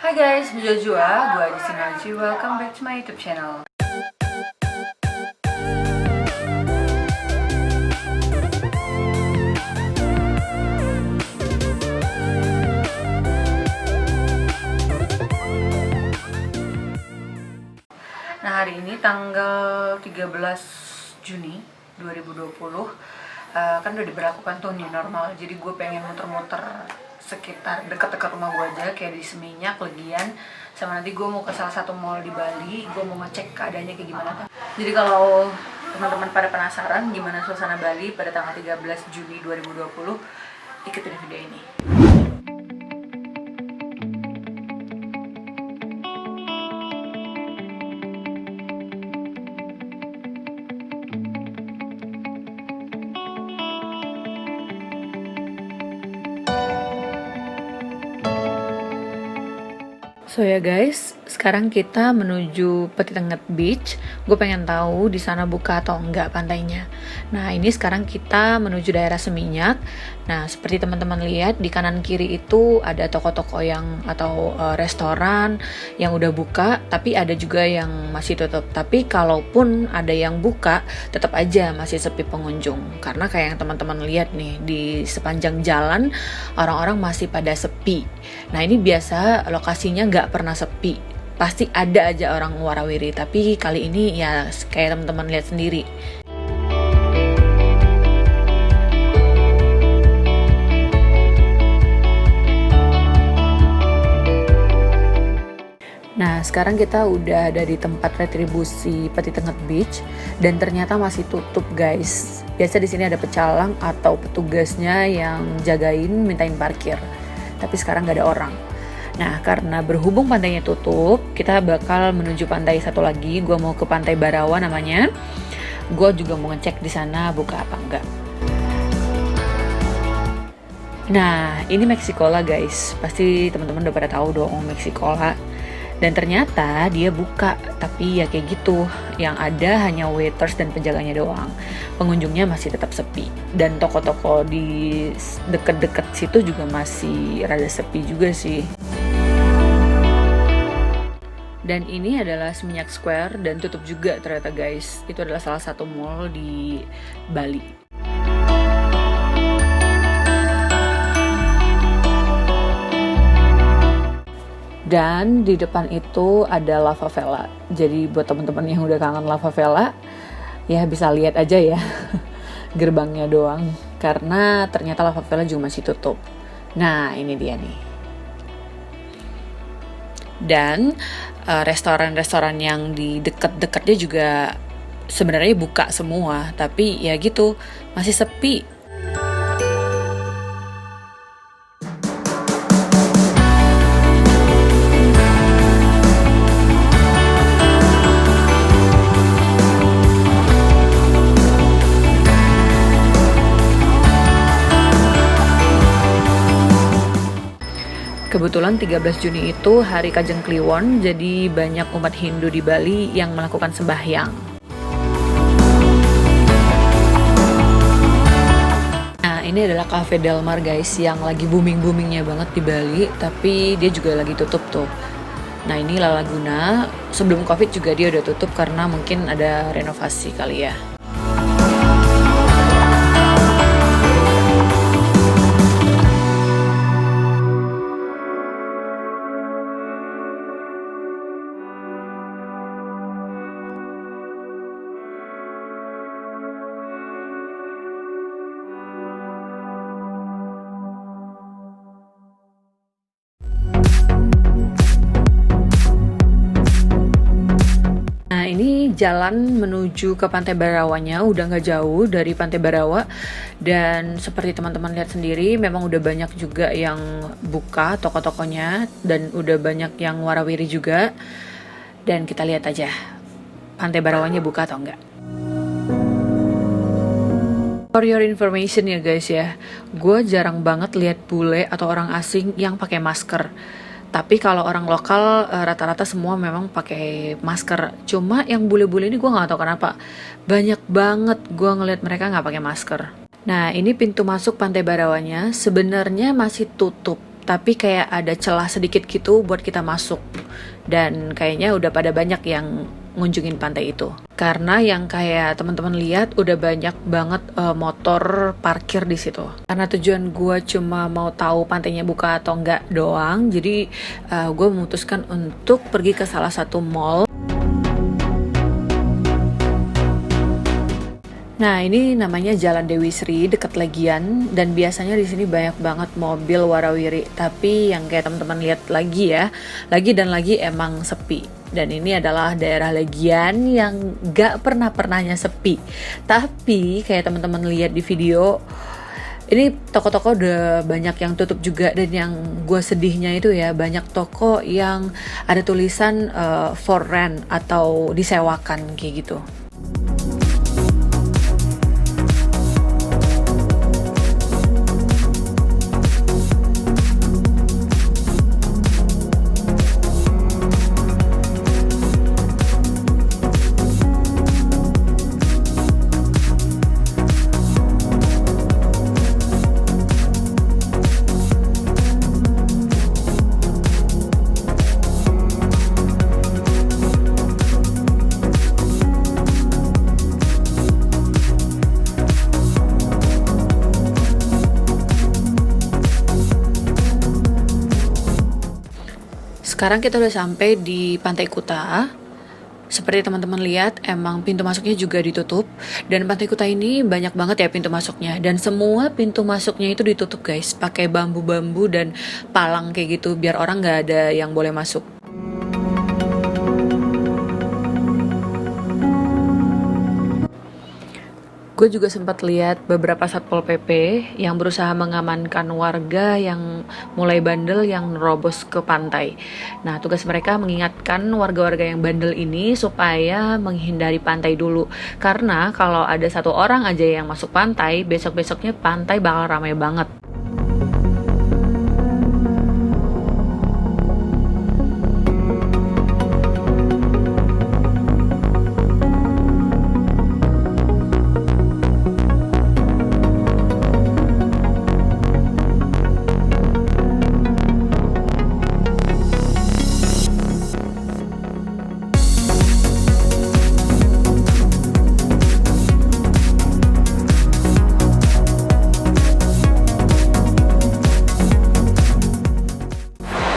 Hai guys, Jojua, gue di sini aja. Welcome back to my YouTube channel. Nah, hari ini tanggal 13 Juni 2020 kan udah diberlakukan tuh new normal. Jadi gue pengen muter-muter sekitar dekat-dekat rumah gue aja, kayak di Seminyak, Legian, sama nanti gue mau ke salah satu mall di Bali. Gue mau ngecek keadaannya kayak gimana tuh. Jadi kalau teman-teman pada penasaran gimana suasana Bali pada tanggal 13 Juni 2020, ikutin video ini. So ya guys, sekarang kita menuju Peti Tengah Beach. Gue pengen tahu di sana buka atau enggak pantainya. Nah, ini sekarang kita menuju daerah Seminyak. Nah, seperti teman-teman lihat di kanan kiri itu ada toko-toko yang atau restoran yang udah buka, tapi ada juga yang masih tutup. Tapi kalaupun ada yang buka, tetap aja masih sepi pengunjung. Karena kayak yang teman-teman lihat nih, di sepanjang jalan orang-orang masih pada sepi. Nah, ini biasa lokasinya nggak pernah sepi, pasti ada aja orang warawiri. Tapi kali ini ya kayak teman-teman lihat sendiri. Nah, sekarang kita udah ada di tempat retribusi Peti Tengah Beach dan ternyata masih tutup, guys. Biasa di sini ada pecalang atau petugasnya yang jagain, mintain parkir. Tapi sekarang nggak ada orang. Nah, karena berhubung pantainya tutup, kita bakal menuju pantai satu lagi. Gue mau ke Pantai Barawa namanya. Gue juga mau ngecek di sana buka apa enggak. Nah, ini Meksikola guys. Pasti teman-teman udah pada tahu dong Meksikola. Dan ternyata dia buka, tapi ya kayak gitu. Yang ada hanya waiters dan penjaganya doang. Pengunjungnya masih tetap sepi. Dan toko-toko di deket-deket situ juga masih rada sepi juga sih. Dan ini adalah Seminyak Square dan tutup juga ternyata guys. Itu adalah salah satu mall di Bali. Dan di depan itu ada La Favela. Jadi buat teman-teman yang udah kangen La Favela, ya bisa lihat aja ya gerbangnya doang. Karena ternyata La Favela juga masih tutup. Nah, ini dia nih. Dan restoran-restoran yang di dekat-dekatnya juga sebenarnya buka semua, tapi ya gitu, masih sepi. Kebetulan 13 Juni itu hari Kajang Kliwon, jadi banyak umat Hindu di Bali yang melakukan sembahyang. Nah, ini adalah Cafe Del Mar guys, yang lagi booming-boomingnya banget di Bali, tapi dia juga lagi tutup tuh. Nah, ini La Laguna, sebelum Covid juga dia udah tutup karena mungkin ada renovasi kali ya. Ini jalan menuju ke Pantai Barawanya udah nggak jauh dari Pantai Barawa, dan seperti teman-teman lihat sendiri memang udah banyak juga yang buka toko-tokonya dan udah banyak yang warawiri juga. Dan kita lihat aja Pantai Barawanya buka atau enggak. For your information ya guys ya, gue jarang banget lihat bule atau orang asing yang pakai masker. Tapi kalau orang lokal rata-rata semua memang pakai masker. Cuma yang bule-bule ini gue nggak tahu kenapa banyak banget gue ngeliat mereka nggak pakai masker. Nah, ini pintu masuk Pantai Barawanya sebenarnya masih tutup, tapi kayak ada celah sedikit gitu buat kita masuk. Dan kayaknya udah pada banyak yang ngunjungin pantai itu. Karena yang kayak teman-teman lihat udah banyak banget motor parkir di situ. Karena tujuan gue cuma mau tahu pantainya buka atau enggak doang, jadi gue memutuskan untuk pergi ke salah satu mall. Nah, ini namanya Jalan Dewi Sri dekat Legian, dan biasanya di sini banyak banget mobil warawiri. Tapi yang kayak teman-teman lihat lagi ya, lagi dan lagi emang sepi. Dan ini adalah daerah Legian yang gak pernahnya sepi. Tapi kayak teman-teman lihat di video, ini toko-toko udah banyak yang tutup juga. Dan yang gue sedihnya itu ya, banyak toko yang ada tulisan for rent atau disewakan kayak gitu. Sekarang kita udah sampai di Pantai Kuta. Seperti teman-teman lihat, emang pintu masuknya juga ditutup. Dan Pantai Kuta ini banyak banget ya pintu masuknya. Dan semua pintu masuknya itu ditutup guys, pakai bambu-bambu dan palang kayak gitu, biar orang nggak ada yang boleh masuk. Gue juga sempat lihat beberapa Satpol PP yang berusaha mengamankan warga yang mulai bandel yang nerobos ke pantai. Nah, tugas mereka mengingatkan warga-warga yang bandel ini supaya menghindari pantai dulu. Karena kalau ada satu orang aja yang masuk pantai, besok-besoknya pantai bakal ramai banget.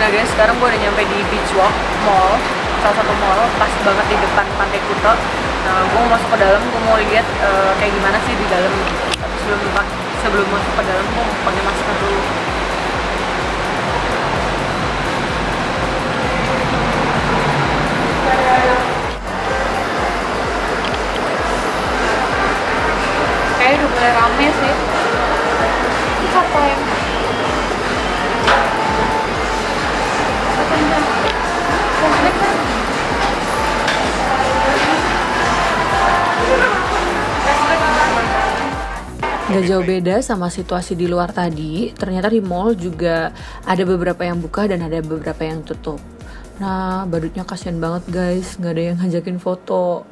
Nah guys, sekarang gue udah nyampe di Beach Walk Mall, salah satu mall pas banget di depan Pantai Kuta. Nah, gue mau masuk ke dalam, gue mau lihat kayak gimana sih di dalam. Tapi sebelum masuk ke dalam, gue mau pakai masker dulu. Kayaknya udah mulai rame sih. Apa yang Gak jauh beda sama situasi di luar tadi, ternyata di mall juga ada beberapa yang buka dan ada beberapa yang tutup. Nah, badutnya kasihan banget guys, gak ada yang ngajakin foto.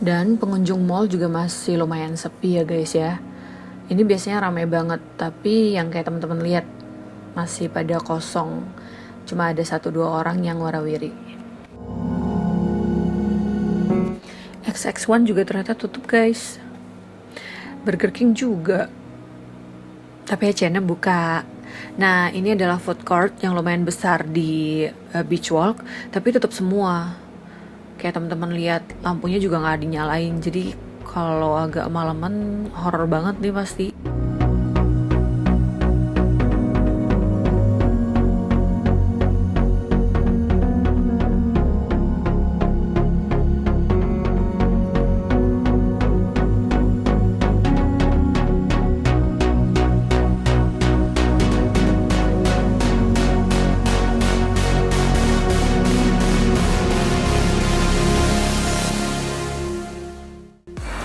Dan pengunjung mall juga masih lumayan sepi ya guys ya. Ini biasanya ramai banget, tapi yang kayak teman-teman lihat masih pada kosong. Cuma ada 1-2 orang yang warawiri. XX1 juga ternyata tutup guys. Burger King juga. Tapi H&M buka. Nah, ini adalah food court yang lumayan besar di Beach Walk, tapi tutup semua. Kayak teman-teman lihat, lampunya juga nggak dinyalain. Jadi kalau agak malaman horor banget nih pasti.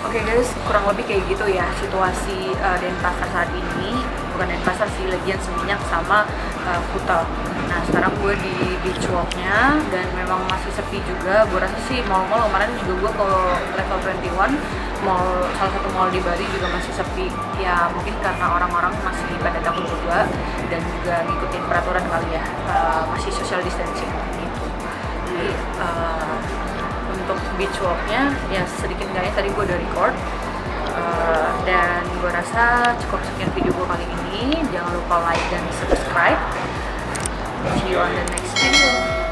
Oke guys, kurang lebih kayak gitu ya situasi Denpasar saat ini. bukan Denpasar sih, lagian Seminyak sama Kuta. Nah sekarang gue di beach walknya dan memang masih sepi juga. Gue rasa sih mall-mall kemarin juga gue ke level 21 mall, salah satu mall di Bali juga masih sepi ya, mungkin karena orang-orang masih pada takut juga dan juga ngikutin peraturan kali ya, masih social distancing gitu. Jadi untuk beach walknya ya sedikit enggaknya tadi gue udah record. Dan gue rasa cukup sekian video gue kali ini. Jangan lupa like dan subscribe. See you on the next video.